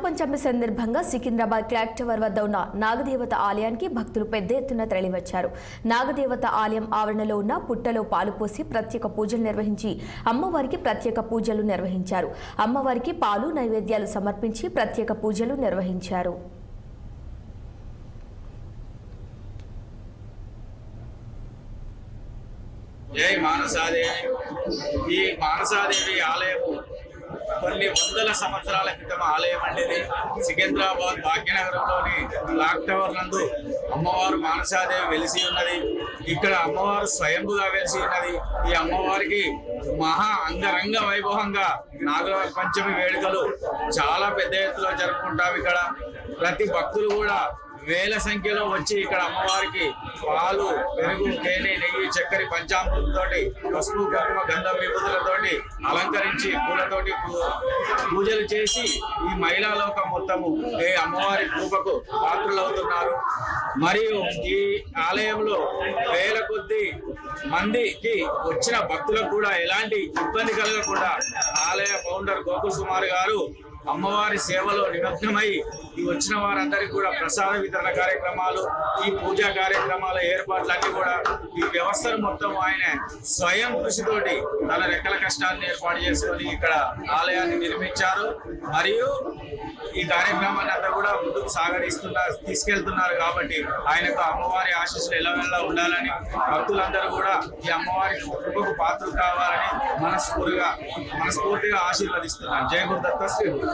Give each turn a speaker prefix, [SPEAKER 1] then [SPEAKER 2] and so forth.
[SPEAKER 1] నాగపంచమి సందర్భంగా Secunderabad clock tower వద్ద ఉన్న నాగదేవత ఆలయానికి భక్తులు పెద్ద ఎత్తున తరలివచ్చారు. నాగదేవత ఆలయం ఆవరణలో ఉన్న పుట్టలో పాలు పోసి ప్రత్యేక పూజలు నిర్వహించి అమ్మవారికి ప్రత్యేక పూజలు నిర్వహించారు. అమ్మవారికి పాలు నైవేద్యాలు సమర్పించి ప్రత్యేక పూజలు నిర్వహించారు.
[SPEAKER 2] జై మానసాదేవి. ఈ మానసాదేవి ఆలయము కొన్ని వందల సంవత్సరాల క్రితం ఆలయం అండి. సికింద్రాబాద్ భాగ్యనగరంలోని క్లాక్ టవర్ నందు అమ్మవారు మానసాదేవి వెలిసి ఉన్నది. ఇక్కడ అమ్మవారు స్వయంభుగా వెలిసి ఉన్నది. ఈ అమ్మవారికి మహా అంగరంగ వైభవంగా నాగ పంచమి వేడుకలు చాలా పెద్ద ఎత్తులో జరుపుకుంటాం. ఇక్కడ ప్రతి భక్తులు కూడా వేల సంఖ్యలో వచ్చి ఇక్కడ అమ్మవారికి పాలు, పెరుగు, తేనె, నెయ్యి, చక్కెర, పంచామృతంతోటి, పసుపు, కుంకుమ, గంధం, విభూతులతోటి అలంకరించి పూలతోటి పూజలు చేసి ఈ మహిళా లోకం మొత్తము ఈ అమ్మవారి కృపకు పాత్రలవుతున్నారు. మరియు ఈ ఆలయంలో వేల కొద్ది మందికి వచ్చిన భక్తులకు కూడా ఎలాంటి ఇబ్బంది కలగకుండా ఆలయ ఫౌండర్ గోకుల్ కుమార్ గారు అమ్మవారి సేవలో నిమగ్నమై ఈ వచ్చిన వారందరికీ కూడా ప్రసాద వితరణ కార్యక్రమాలు, ఈ పూజా కార్యక్రమాల ఏర్పాట్లన్నీ కూడా ఈ వ్యవస్థను మొత్తం ఆయన స్వయం కృషితోటి తన రెక్కల కష్టాన్ని ఏర్పాటు చేసుకొని ఇక్కడ ఆలయాన్ని నిర్మించారు. మరియు ఈ కార్యక్రమాన్ని అంతా కూడా ముందుకు తీసుకెళ్తున్నారు. కాబట్టి ఆయనకు అమ్మవారి ఆశీస్సులు ఎల్లవెల్లా ఉండాలని, భక్తులందరూ కూడా ఈ అమ్మవారి కృపకు పాత్రలు కావాలని మనస్ఫూర్తిగా ఆశీర్వదిస్తున్నారు. జై గురుదత్త శ్రీ గురు.